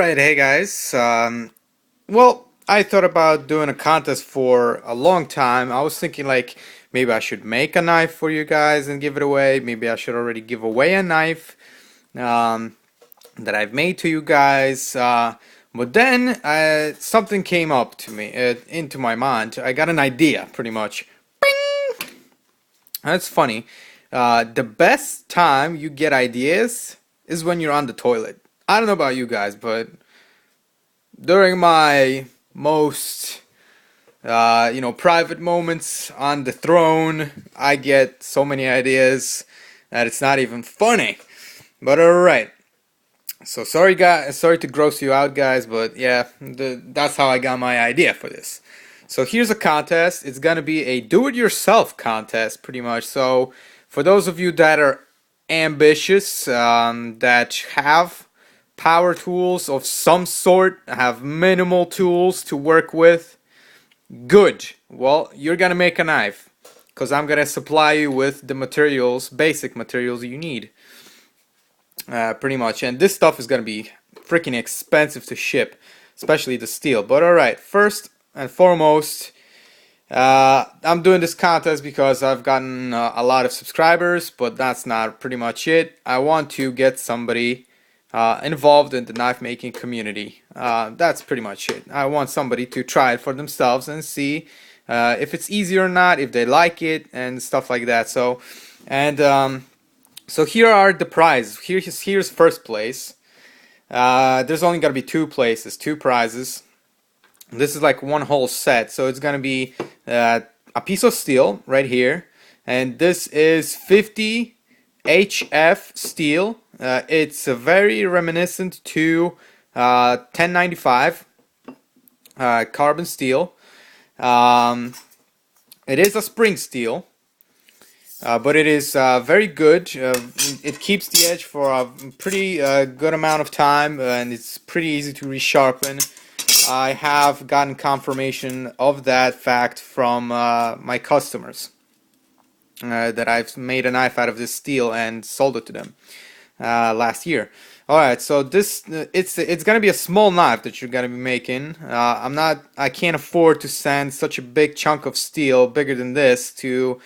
Alright, hey guys. Well, I thought about doing a contest for a long time. I was thinking like maybe I should make a knife for you guys and give it away. Maybe I should already give away a knife that I've made to you guys. But then something came up to me, into my mind. I got an idea, pretty much. Bing! That's funny. The best time you get ideas is when you're on the toilet. I don't know about you guys, but during my most, private moments on the throne, I get so many ideas that it's not even funny. But alright. So sorry, guys. Sorry to gross you out, guys, but yeah, that's how I got my idea for this. So here's a contest. It's gonna be a do-it-yourself contest, pretty much. So for those of you that are ambitious, that have power tools of some sort, have minimal tools to work with, good. Well, you're gonna make a knife, because I'm gonna supply you with the materials, basic materials you need. Pretty much, and this stuff is gonna be freaking expensive to ship, especially the steel. But alright, first and foremost, I'm doing this contest because I've gotten a lot of subscribers, but that's not pretty much it. I want to get somebody involved in the knife making community. That's pretty much it. I want somebody to try it for themselves and see if it's easy or not, if they like it, and stuff like that. So here are the prizes. Here's first place. There's only gonna be two prizes. This is like one whole set, so it's gonna be a piece of steel right here, and this is 50 HF steel. It's very reminiscent to 1095 carbon steel. It is a spring steel. But it is very good. It keeps the edge for a pretty good amount of time, and it's pretty easy to resharpen. I have gotten confirmation of that fact from my customers that I've made a knife out of this steel and sold it to them last year. Alright, so this it's gonna be a small knife that you're gonna be making. I can't afford to send such a big chunk of steel, bigger than this, to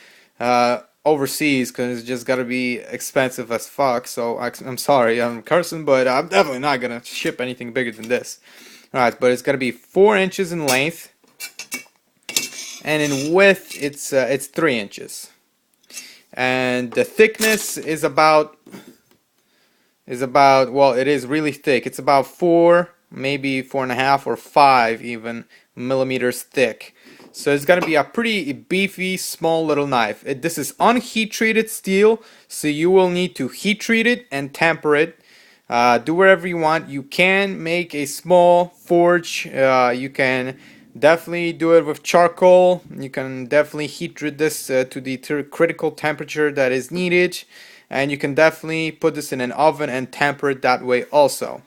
overseas, because it's just gotta be expensive as fuck. So I'm sorry, I'm cursing, but I'm definitely not gonna ship anything bigger than this. Alright, but it's gonna be 4 inches in length, and in width it's 3 inches, and the thickness is about well, it is really thick. It's about 4, maybe 4.5 or 5 even millimeters thick. So it's gonna be a pretty beefy, small little knife. This is unheat treated steel, so you will need to heat treat it and temper it. Do whatever you want. You can make a small forge. You can definitely do it with charcoal. You can definitely heat treat this to the critical temperature that is needed, and you can definitely put this in an oven and temper it that way also.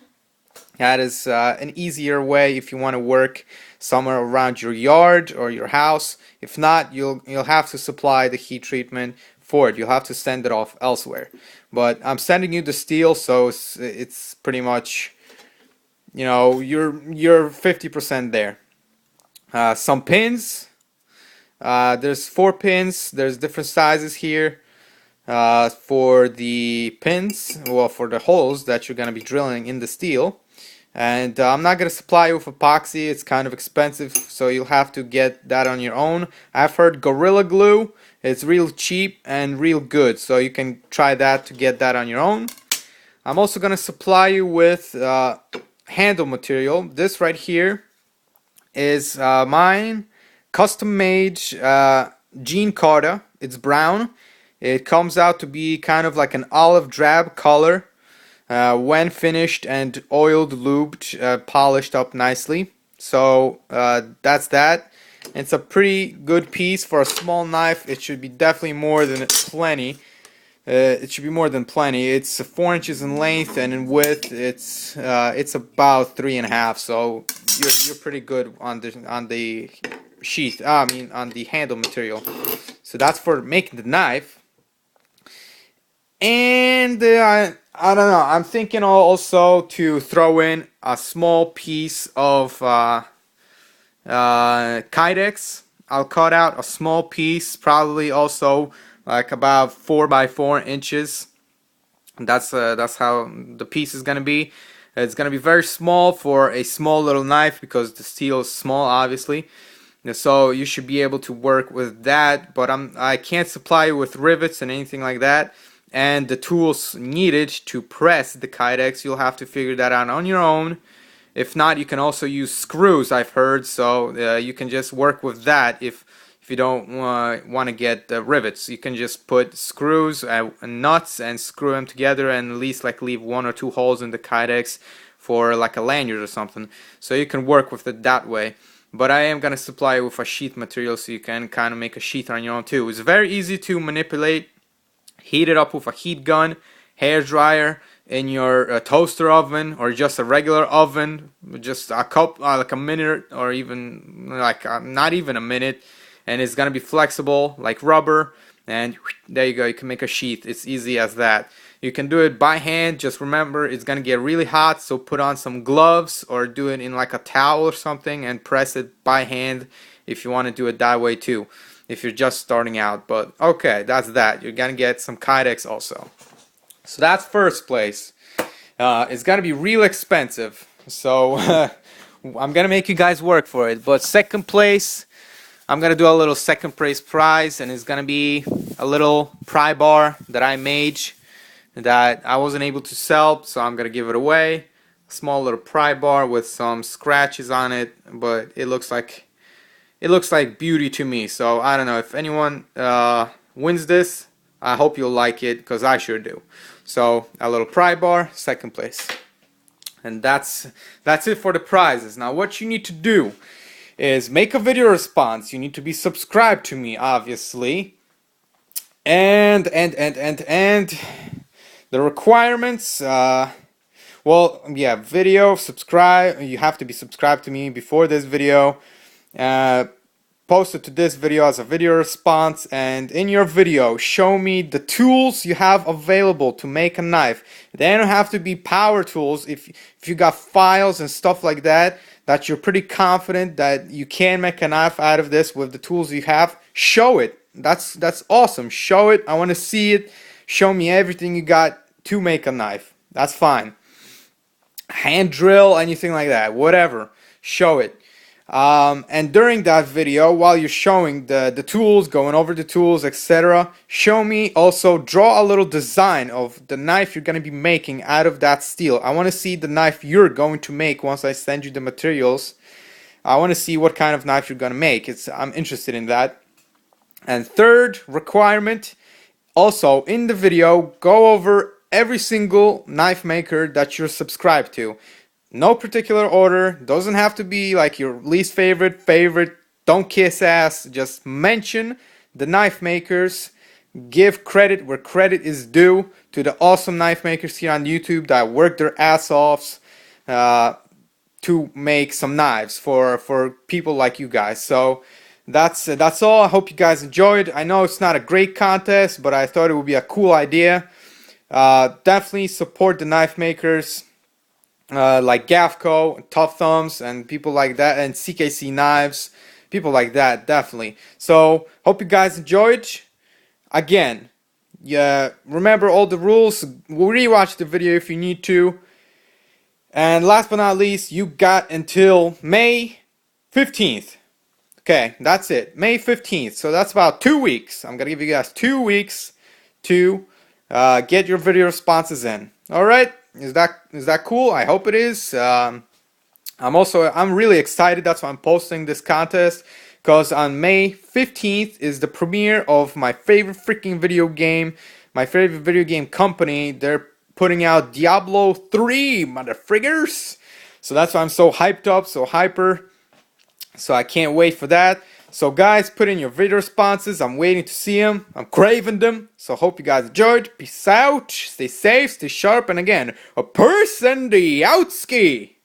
That is an easier way if you want to work somewhere around your yard or your house. If not, you'll have to supply the heat treatment for it. You'll have to send it off elsewhere. But I'm sending you the steel, so it's pretty much, you're 50% there. Some pins. There's 4 pins. There's different sizes here. For the pins, well, for the holes that you're gonna be drilling in the steel. And I'm not going to supply you with epoxy. It's kind of expensive, so you'll have to get that on your own. I've heard Gorilla Glue. It's real cheap and real good, so you can try that to get that on your own. I'm also going to supply you with handle material. This right here is mine, custom-made jean carta. It's brown. It comes out to be kind of like an olive drab color. When finished and oiled, lubed, polished up nicely. So that's that. It's a pretty good piece for a small knife. It should be definitely more than plenty. It should be more than plenty. It's 4 inches in length, and in width it's about 3.5. So you're pretty good on the sheath. On the handle material. So that's for making the knife. And I don't know. I'm thinking also to throw in a small piece of Kydex. I'll cut out a small piece, probably also like about 4 by 4 inches. That's how the piece is gonna be. It's gonna be very small for a small little knife because the steel is small, obviously. So you should be able to work with that. But I can't supply you with rivets and anything like that. And the tools needed to press the Kydex, you'll have to figure that out on your own. If not, you can also use screws, I've heard, so you can just work with that if you don't want to get rivets. You can just put screws and nuts and screw them together and at least like leave 1 or 2 holes in the Kydex for like a lanyard or something. So you can work with it that way. But I am going to supply you with a sheath material so you can kind of make a sheath on your own too. It's very easy to manipulate. Heat it up with a heat gun, hair dryer, in your toaster oven or just a regular oven, just a cup like a minute or even like not even a minute, and it's gonna be flexible like rubber, and there you go, you can make a sheath. It's easy as that. You can do it by hand, just remember it's gonna get really hot, so put on some gloves or do it in like a towel or something and press it by hand if you want to do it that way too, if you're just starting out. But okay, that's that. You're gonna get some Kydex also. So that's first place. It's gonna be real expensive, so I'm gonna make you guys work for it. But second place, I'm gonna do a little second place prize, and it's gonna be a little pry bar that I made that I wasn't able to sell, so I'm gonna give it away. A small little pry bar with some scratches on it, but it looks like beauty to me. So I don't know if anyone wins this. I hope you'll like it because I sure do. So a little pry bar, second place, and that's it for the prizes. Now what you need to do is make a video response. You need to be subscribed to me, obviously, and the requirements. Well, yeah, video, subscribe. You have to be subscribed to me before this video. Post it to this video as a video response, and in your video show me the tools you have available to make a knife. They don't have to be power tools. If you got files and stuff like that you're pretty confident that you can make a knife out of this with the tools you have, show it. That's awesome. Show it. I want to see it. Show me everything you got to make a knife. That's fine. Hand drill, anything like that, whatever, show it. And during that video, while you're showing the tools, going over the tools, etc., show me also, draw a little design of the knife you're going to be making out of that steel. I want to see the knife you're going to make once I send you the materials. I want to see what kind of knife you're going to make. I'm interested in that. And third requirement, also in the video, go over every single knife maker that you're subscribed to. No particular order, doesn't have to be like your least favorite, don't kiss ass, just mention the knife makers, give credit where credit is due to the awesome knife makers here on YouTube that work their ass off to make some knives for people like you guys. So that's all. I hope you guys enjoyed. I know it's not a great contest, but I thought it would be a cool idea. Definitely support the knife makers. Like Gafco, Tough Thumbs, and people like that, and CKC Knives, people like that, definitely. So, hope you guys enjoyed. Again, yeah, remember all the rules. Rewatch the video if you need to. And last but not least, you got until May 15th. Okay, that's it. May 15th. So that's about 2 weeks. I'm gonna give you guys 2 weeks to get your video responses in. Alright? Is that cool? I hope it is. I'm really excited. That's why I'm posting this contest, because on May 15th is the premiere of my favorite freaking video game, my favorite video game company. They're putting out Diablo 3, motherfriggers. So that's why I'm so hyped up, so hyper. So I can't wait for that. So guys, put in your video responses. I'm waiting to see them. I'm craving them. So hope you guys enjoyed. Peace out. Stay safe, stay sharp, and again, a person the outski.